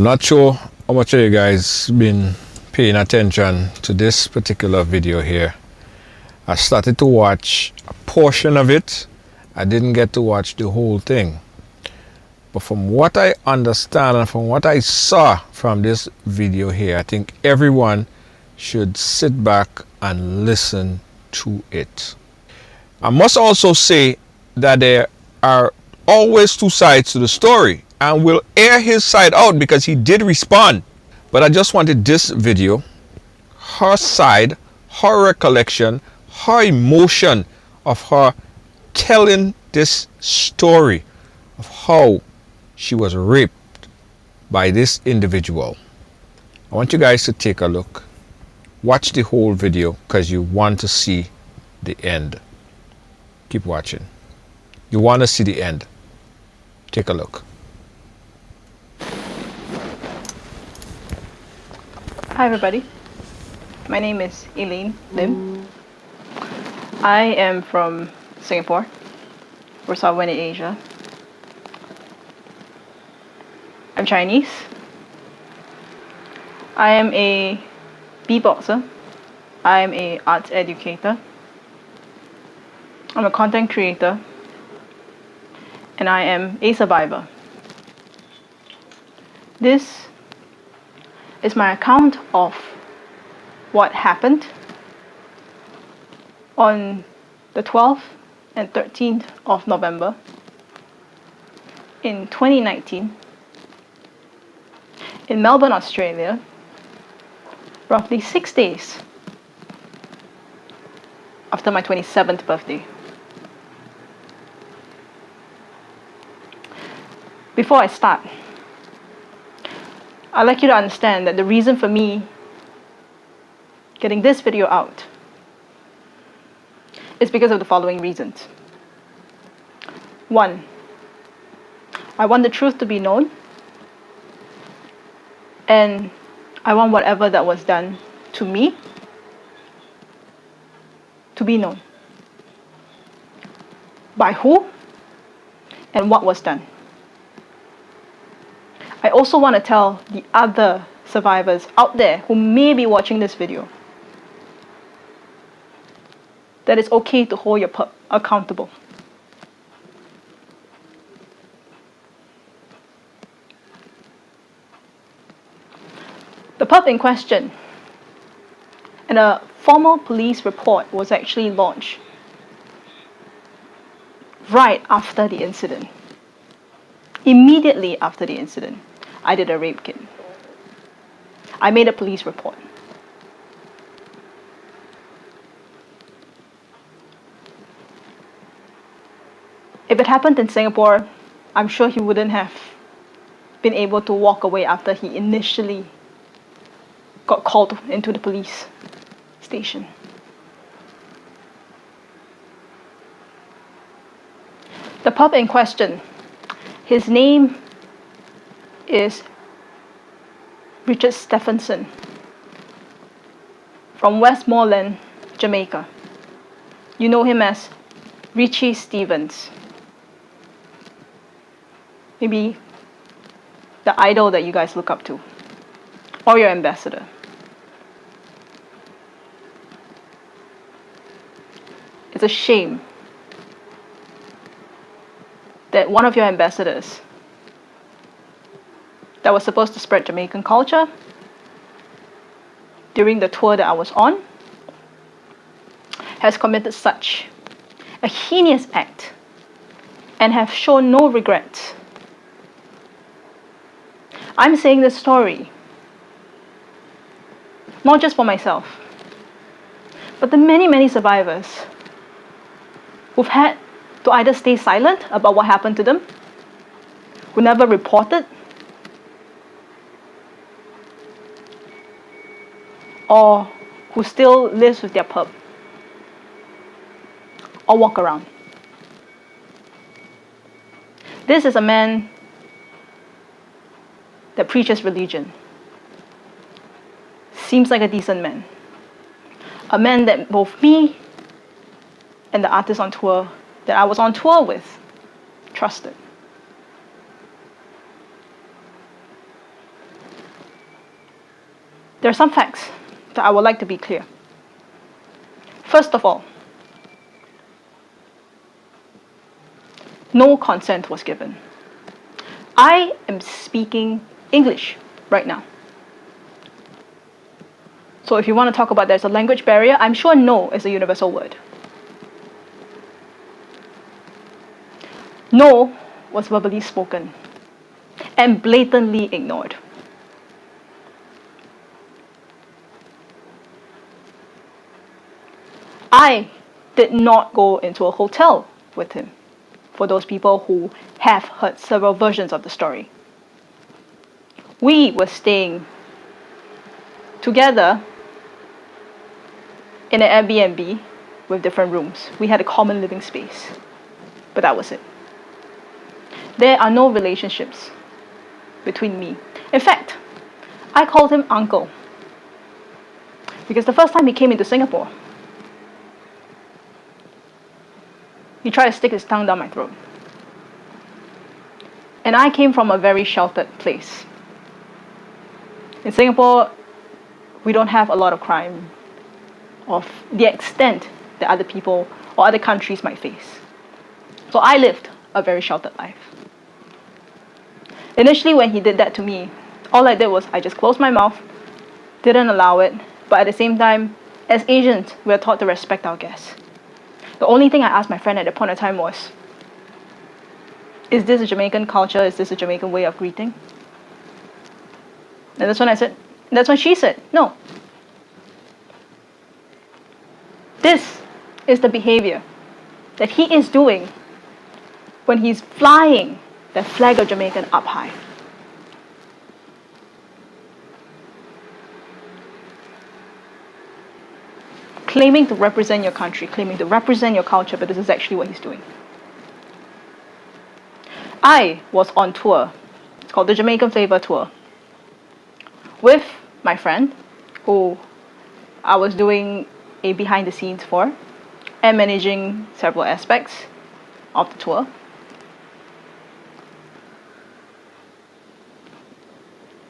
Not sure how much of you guys been paying attention to this particular video here. I started to watch a portion of it. I didn't get to watch the whole thing. But from what I understand and from what I saw from this video here, I think everyone should sit back and listen to it. I must also say that there are always two sides to the story, and we'll air his side out because he did respond. But I just wanted this video, her side, her recollection, her emotion of her telling this story of how she was raped by this individual. I want you guys to take a look. Watch the whole video because you want to see the end. Keep watching. You want to see the end. Take a look. Hi everybody, my name is Elaine Lin. I am from Singapore, we're somewhere in Asia. I'm Chinese. I am a beatboxer. I am a arts educator. I'm a content creator. And I am a survivor. This is my account of what happened on the 12th and 13th of November in 2019 in Melbourne, Australia, roughly 6 days after my 27th birthday. Before I start, I'd like you to understand that the reason for me getting this video out is because of the following reasons. 1, I want the truth to be known, and I want whatever that was done to me to be known. By who and what was done. I also want to tell the other survivors out there who may be watching this video that it's okay to hold your pup accountable. The pup in question and a formal police report was actually launched right after the incident. Immediately after the incident, I did a rape kit. I made a police report. If it happened in Singapore, I'm sure he wouldn't have been able to walk away after he initially got called into the police station. The pup in question, his name is Ritchie Stephens from Westmoreland, Jamaica. You know him as Ritchie Stephens. Maybe the idol that you guys look up to, or your ambassador. It's a shame that one of your ambassadors that was supposed to spread Jamaican culture during the tour that I was on has committed such a heinous act and have shown no regret. I'm saying this story not just for myself, but the many, many survivors who've had to either stay silent about what happened to them, who never reported, or who still lives with their pup, or walk around. This is a man that preaches religion. Seems like a decent man. A man that both me and the artist on tour that I was on tour with trusted. There are some facts that I would like to be clear. First of all, no consent was given. I am speaking English right now. So if you want to talk about there's a language barrier, I'm sure no is a universal word. No was verbally spoken and blatantly ignored. I did not go into a hotel with him, for those people who have heard several versions of the story. We were staying together in an Airbnb with different rooms. We had a common living space, but that was it. There are no relationships between me. In fact, I called him uncle because the first time he came into Singapore, he tried to stick his tongue down my throat. And I came from a very sheltered place. In Singapore, we don't have a lot of crime of the extent that other people or other countries might face. So I lived a very sheltered life. Initially, when he did that to me, all I did was I just closed my mouth, didn't allow it, but at the same time, as Asians, we're taught to respect our guests. The only thing I asked my friend at that point of time was, is this a Jamaican culture? Is this a Jamaican way of greeting? And that's when she said, no. This is the behavior that he is doing when he's flying the flag of Jamaican up high. Claiming to represent your country, claiming to represent your culture, but this is actually what he's doing. I was on tour. It's called the Jamaican Flavor Tour with my friend, who I was doing a behind the scenes for and managing several aspects of the tour.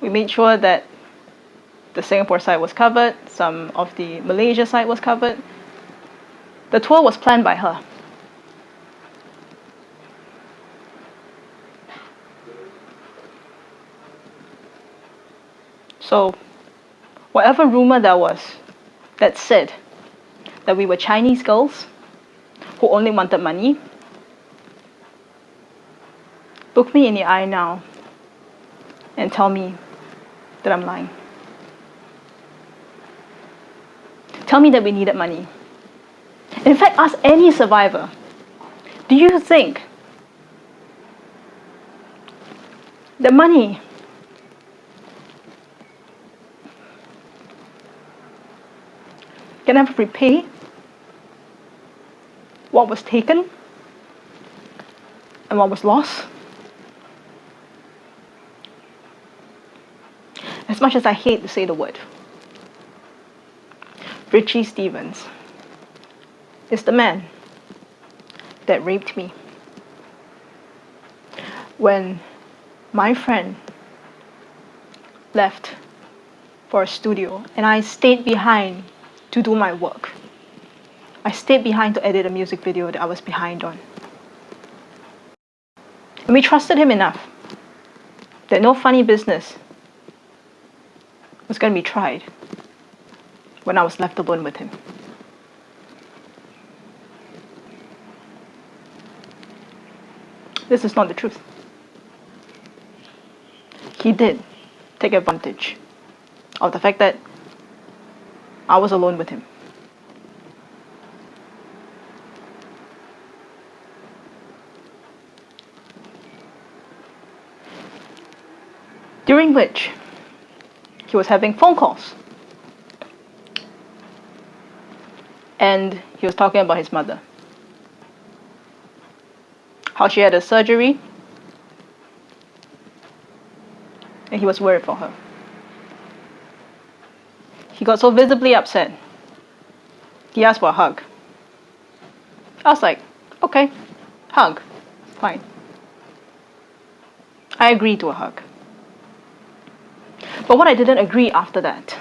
We made sure that the Singapore side was covered, some of the Malaysia side was covered. The tour was planned by her. So, whatever rumor there was that said that we were Chinese girls who only wanted money, look me in the eye now and tell me that I'm lying. Tell me that we needed money. In fact, ask any survivor, do you think the money can ever repay what was taken and what was lost? As much as I hate to say the word, Ritchie Stephens is the man that raped me. When my friend left for a studio and I stayed behind to do my work. I stayed behind to edit a music video that I was behind on. And we trusted him enough that no funny business was going to be tried when I was left alone with him. This is not the truth. He did take advantage of the fact that I was alone with him. During which he was having phone calls. And he was talking about his mother. How she had a surgery. And he was worried for her. He got so visibly upset. He asked for a hug. I was like, okay, hug, fine. I agreed to a hug. But what I didn't agree after that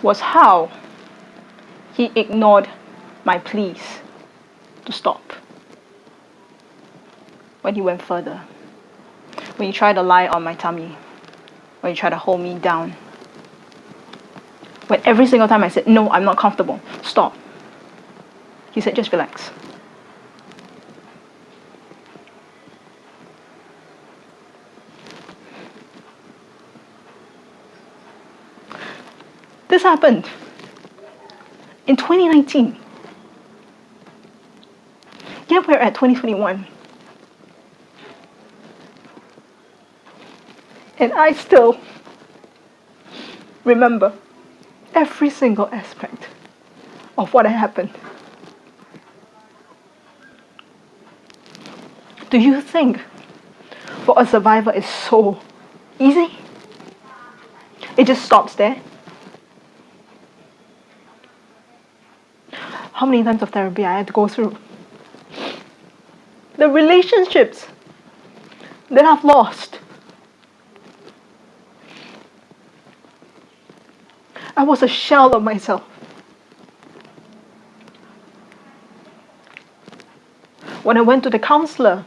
was how he ignored my pleas to stop. When he went further, when he tried to lie on my tummy, when he tried to hold me down, when every single time I said, no, I'm not comfortable, stop, he said, just relax. This happened in 2019. Yet we're at 2021. And I still remember every single aspect of what had happened. Do you think for a survivor is so easy? It just stops there? How many times of therapy I had to go through? The relationships that I've lost. I was a shell of myself. When I went to the counselor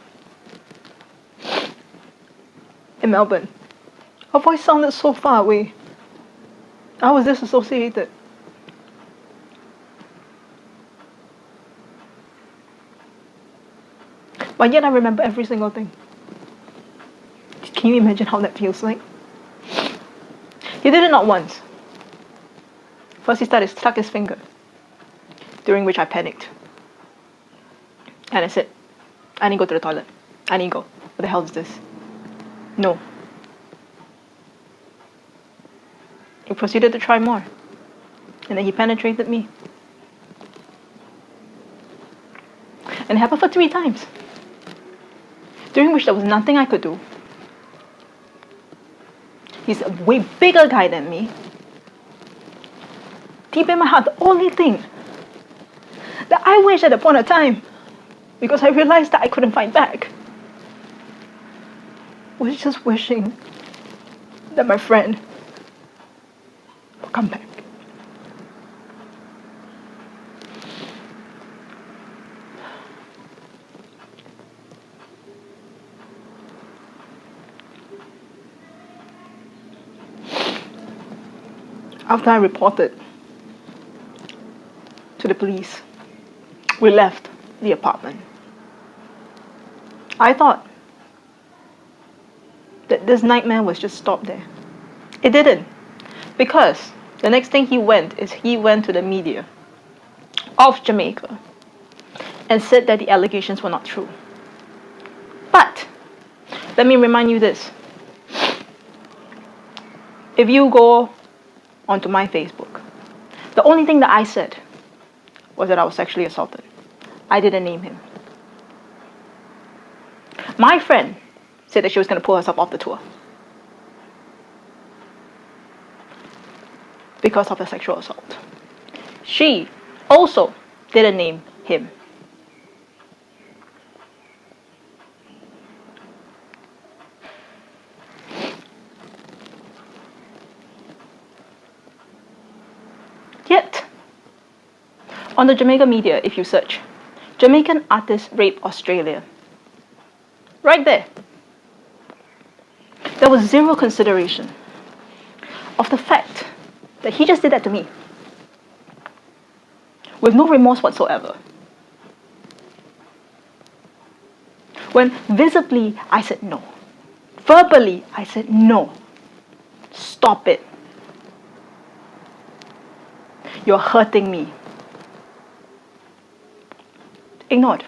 in Melbourne, her voice sounded so far away. I was disassociated. But yet I remember every single thing. Can you imagine how that feels like? He did it not once. First he started to stuck his finger, during which I panicked. And I said, I need to go to the toilet. I need to go. What the hell is this? No. He proceeded to try more. And then he penetrated me. And it happened for 3 times. During which there was nothing I could do. He's a way bigger guy than me. Deep in my heart, the only thing that I wish at a point of time, because I realized that I couldn't fight back, was just wishing that my friend would come back. After I reported to the police, we left the apartment. I thought that this nightmare was just stopped there. It didn't. Because the next thing he went to the media of Jamaica and said that the allegations were not true. But let me remind you this. If you go onto my Facebook, the only thing that I said was that I was sexually assaulted. I didn't name him. My friend said that she was going to pull herself off the tour because of the sexual assault. She also didn't name him. Yet, on the Jamaica media, if you search, Jamaican artist rape Australia, right there was zero consideration of the fact that he just did that to me with no remorse whatsoever. When visibly I said no, verbally I said no, stop it. You're hurting me. Ignored.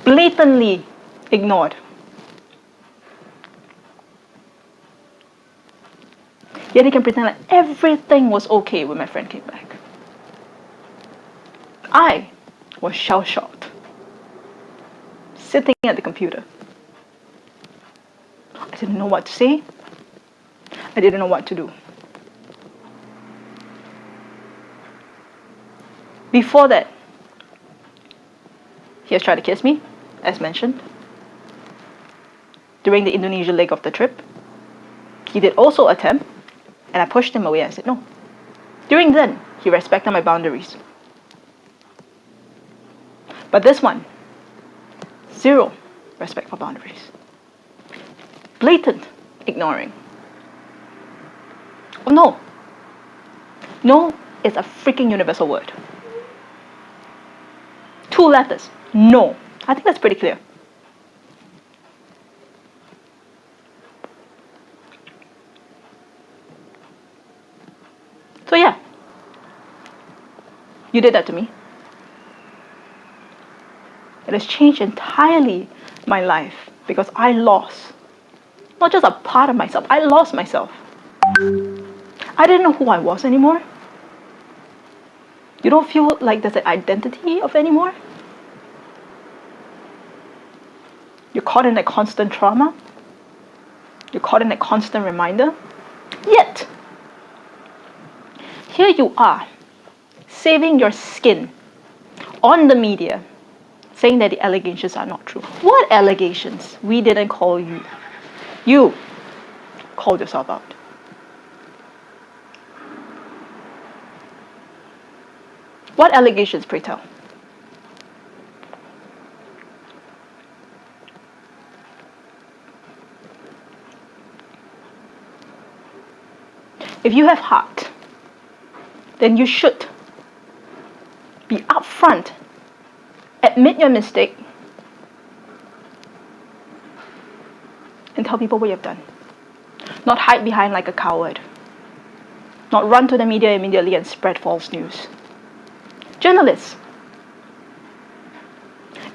Blatantly ignored. Yet he can pretend like everything was okay when my friend came back. I was shell-shocked. Sitting at the computer. I didn't know what to say. I didn't know what to do. Before that, he has tried to kiss me, as mentioned. During the Indonesia leg of the trip, he did also attempt, and I pushed him away. I said, no, During then, he respected my boundaries. But this one, zero respect for boundaries. Blatant ignoring. Oh no. No is a freaking universal word. 2 letters. No. I think that's pretty clear. So yeah. You did that to me. It has changed entirely my life because I lost not just a part of myself, I lost myself. I didn't know who I was anymore. You don't feel like there's an identity of anymore? You're caught in a constant trauma. You're caught in a constant reminder. Yet, here you are, saving your skin on the media, saying that the allegations are not true. What allegations? We didn't call you. You called yourself out. What allegations, pray tell? If you have heart, then you should be upfront, admit your mistake, and tell people what you've done. Not hide behind like a coward. Not run to the media immediately and spread false news. Journalists,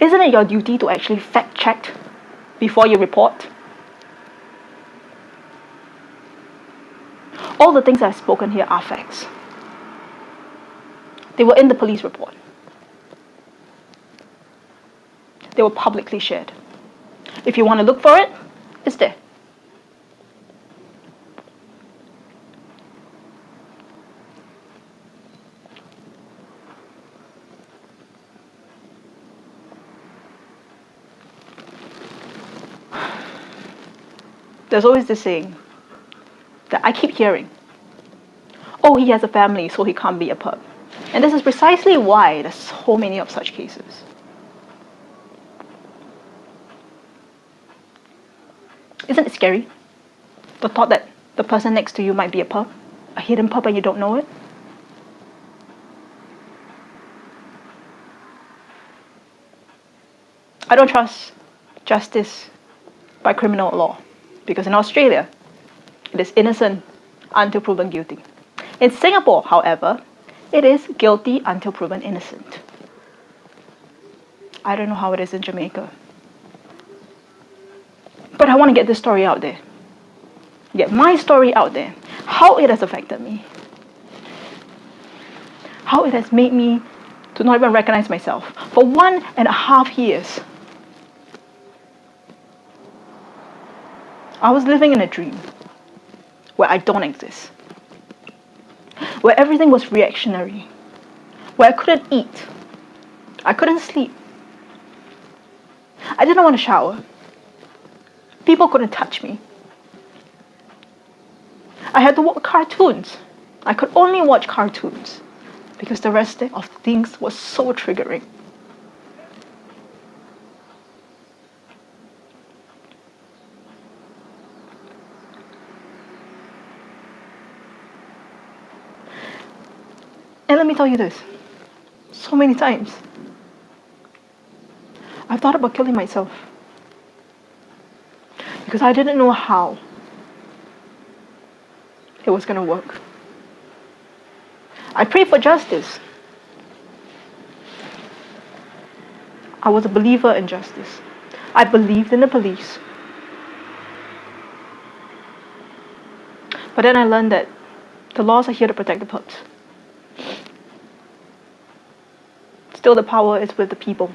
isn't it your duty to actually fact check before you report? All the things I've spoken here are facts. They were in the police report. They were publicly shared. If you want to look for it, it's there. There's always this saying that I keep hearing. Oh, he has a family, so he can't be a perp. And this is precisely why there's so many of such cases. Isn't it scary? The thought that the person next to you might be a perp, a hidden perp, and you don't know it? I don't trust justice by criminal law, because in Australia, it is innocent until proven guilty. In Singapore, however, it is guilty until proven innocent. I don't know how it is in Jamaica. But I want to get this story out there. Get my story out there. How it has affected me. How it has made me to not even recognize myself. For 1.5 years, I was living in a dream where I don't exist. Where everything was reactionary. Where I couldn't eat. I couldn't sleep. I didn't want to shower. People couldn't touch me. I had to watch cartoons. I could only watch cartoons because the rest of things was so triggering. And let me tell you this, so many times, I've thought about killing myself because I didn't know how it was going to work. I prayed for justice. I was a believer in justice. I believed in the police. But then I learned that the laws are here to protect the perps. Still, the power is with the people.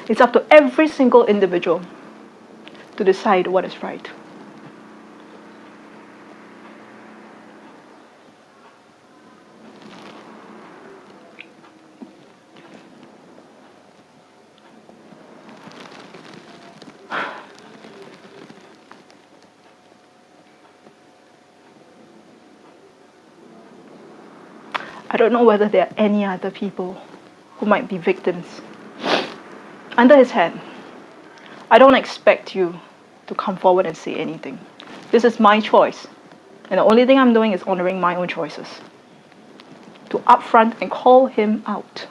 It's up to every single individual to decide what is right. I don't know whether there are any other people who might be victims. Under his hand, I don't expect you to come forward and say anything. This is my choice. And the only thing I'm doing is honoring my own choices. To upfront and call him out.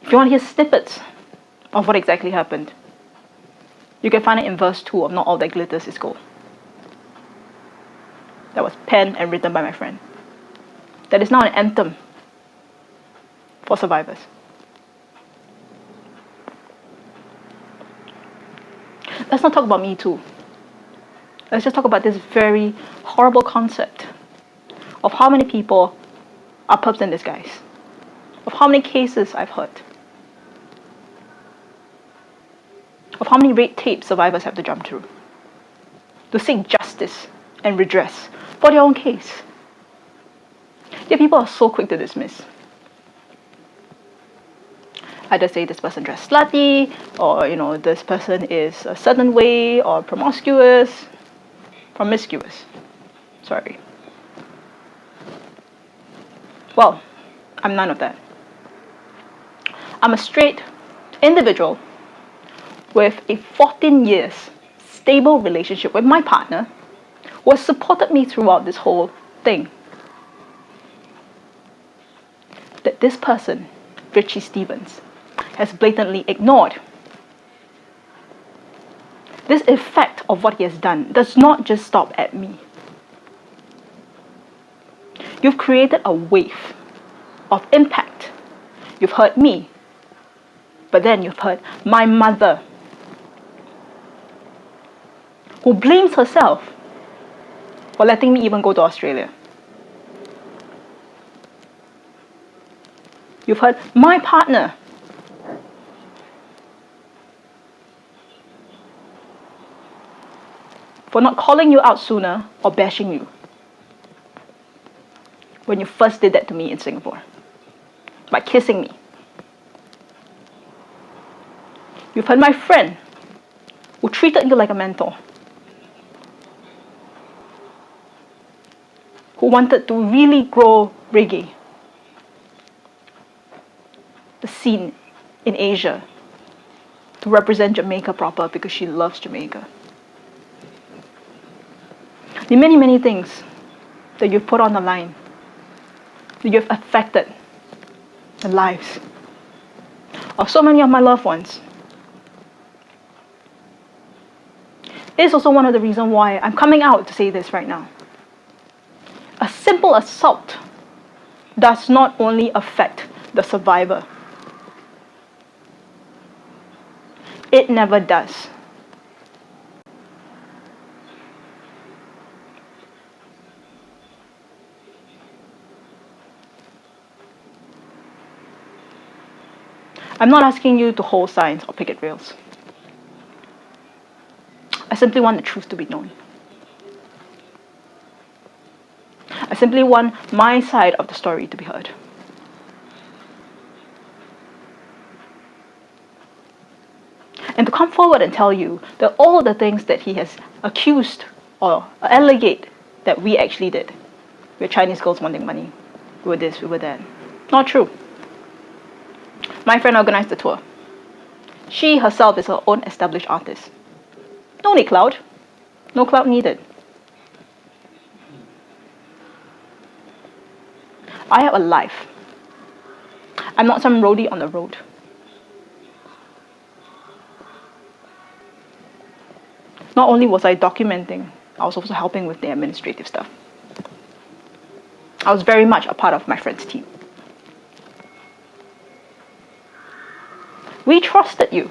If you want to hear snippets of what exactly happened, you can find it in verse 2 of Not All That Glitters Is Gold. That was penned and written by my friend. That is now an anthem for survivors. Let's not talk about Me Too. Let's just talk about this very horrible concept of how many people are pups in disguise, of how many cases I've heard, of how many red tape survivors have to jump through to seek justice and redress for their own case. Yet people are so quick to dismiss. Either say this person dressed slutty, or this person is a certain way, or promiscuous. Sorry. Well, I'm none of that. I'm a straight individual with a 14 years stable relationship with my partner who has supported me throughout this whole thing. That this person, Ritchie Stephens, has blatantly ignored. This effect of what he has done does not just stop at me. You've created a wave of impact. You've hurt me, but then you've hurt my mother, who blames herself for letting me even go to Australia. You've hurt my partner, for not calling you out sooner or bashing you when you first did that to me in Singapore by kissing me. You've hurt my friend who treated you like a mentor, who wanted to really grow reggae, the scene in Asia, to represent Jamaica proper because she loves Jamaica. The many, many things that you've put on the line, that you've affected the lives of so many of my loved ones. It is also one of the reasons why I'm coming out to say this right now. A simple assault does not only affect the survivor. It never does. I'm not asking you to hold signs or picket rails. I simply want the truth to be known. I simply want my side of the story to be heard. And to come forward and tell you that all the things that he has accused or alleged that we actually did. We're Chinese girls wanting money. We were this, we were that. Not true. My friend organized the tour. She herself is her own established artist. No need clout. No clout needed. I have a life. I'm not some roadie on the road. Not only was I documenting, I was also helping with the administrative stuff. I was very much a part of my friend's team. We trusted you.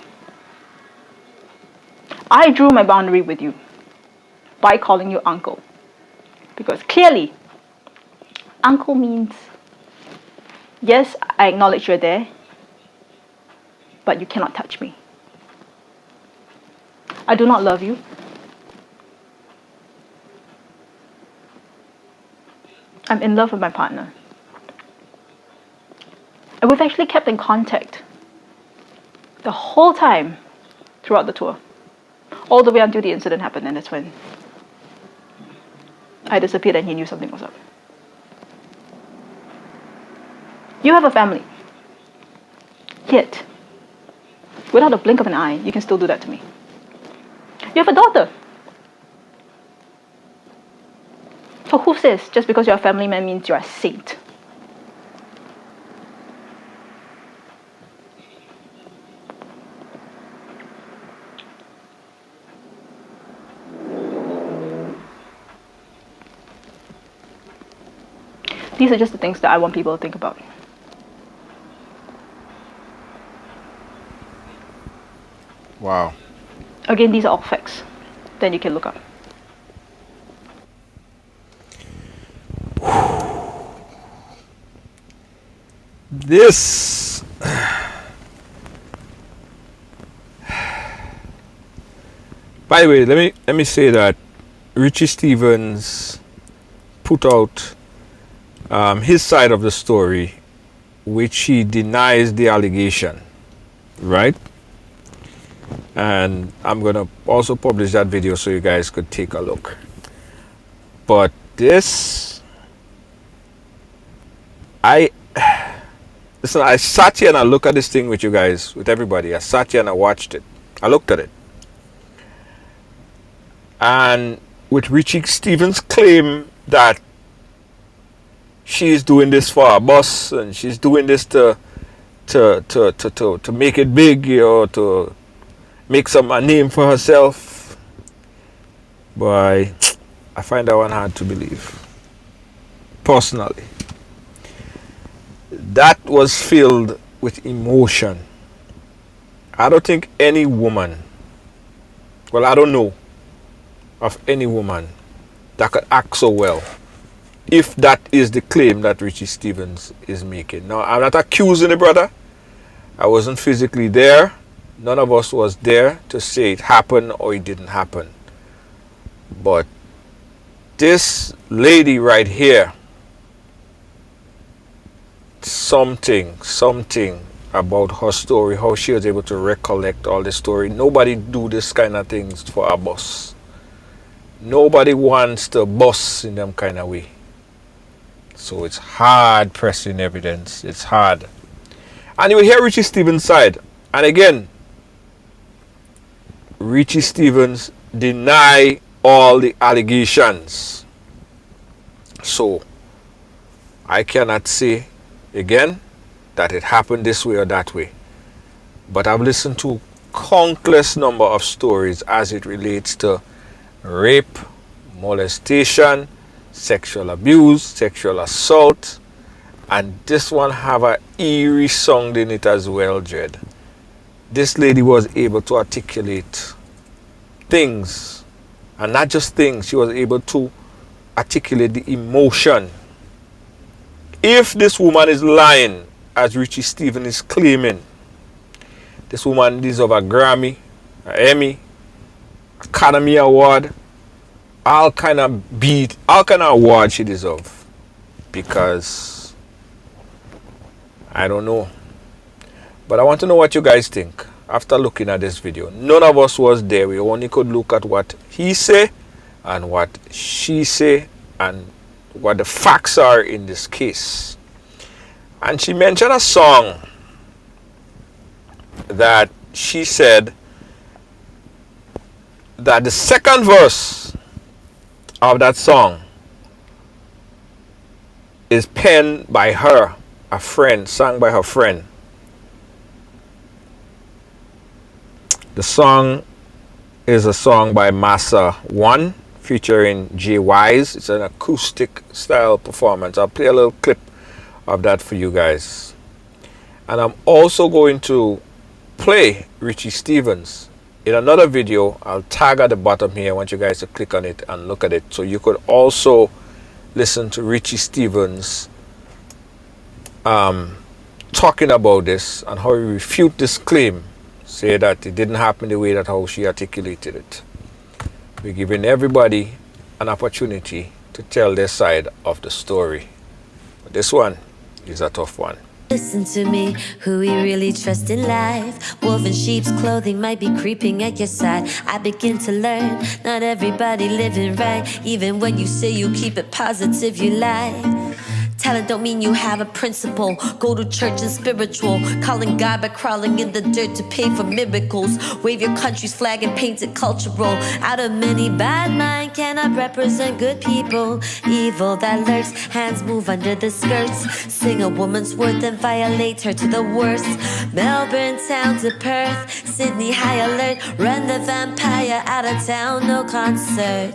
I drew my boundary with you by calling you uncle. Because clearly, uncle means, yes, I acknowledge you're there, but you cannot touch me. I do not love you. I'm in love with my partner. And we've actually kept in contact the whole time throughout the tour. All the way until the incident happened, and that's when I disappeared and he knew something was up. You have a family. Yet, without a blink of an eye, you can still do that to me. You have a daughter. So who says just because you're a family man means you're a saint? These are just the things that I want people to think about. Wow. Again, these are all facts. Then you can look up. This. By the way, let me say that Ritchie Stephens put out his side of the story, which he denies the allegation, right? And I'm gonna also publish that video so you guys could take a look. But this, listen, I sat here and I looked at this thing with you guys, with everybody. I sat here and I watched it. I looked at it. And with Ritchie Stephens' claim that she's doing this for her boss and she's doing this to make it big, you know, to make a name for herself. Boy, I find that one hard to believe. Personally. That was filled with emotion. I don't think any woman, well, I don't know of any woman that could act so well, if that is the claim that Ritchie Stephens is making. Now, I'm not accusing the brother. I wasn't physically there. None of us was there to say it happened or it didn't happen. But this lady right here, something about her story, how she was able to recollect all the story. Nobody do this kind of things for a boss. Nobody wants to boss in them kind of way. So it's hard pressing evidence. It's hard. And you will hear Ritchie Stephens' side. And again, Ritchie Stephens deny all the allegations. So I cannot say again that it happened this way or that way. But I've listened to countless number of stories as it relates to rape, molestation, sexual abuse, sexual assault, and this one have a eerie sound in it as well, Jed. This lady was able to articulate things, and not just things, she was able to articulate the emotion. If this woman is lying, as Ritchie Stephens is claiming, this woman deserves a Grammy, an Emmy, Academy Award, all kind of award she deserves. Because I don't know. But I want to know what you guys think after looking at this video. None of us was there. We only could look at what he say and what she say and what the facts are in this case. And she mentioned a song that she said that the second verse of that song is penned by her, a friend, sung by her friend. The song is a song by Massa One featuring Jay Wise. It's an acoustic style performance. I'll play a little clip of that for you guys. And I'm also going to play Ritchie Stephens in another video. I'll tag at the bottom here. I want you guys to click on it and look at it, so you could also listen to Ritchie Stephens talking about this and how he refute this claim, say that it didn't happen the way that how she articulated it. We're giving everybody an opportunity to tell their side of the story. But this one is a tough one. Listen to me, who we really trust in life. Wolf in sheep's clothing might be creeping at your side. I begin to learn, not everybody living right. Even when you say you keep it positive, you lie. Talent don't mean you have a principle. Go to church and spiritual, calling God by crawling in the dirt to pay for miracles. Wave your country's flag and paint it cultural. Out of many, bad mind cannot represent good people. Evil that lurks, hands move under the skirts. Sing a woman's worth and violate her to the worst. Melbourne town to Perth, Sydney high alert. Run the vampire out of town, no concert.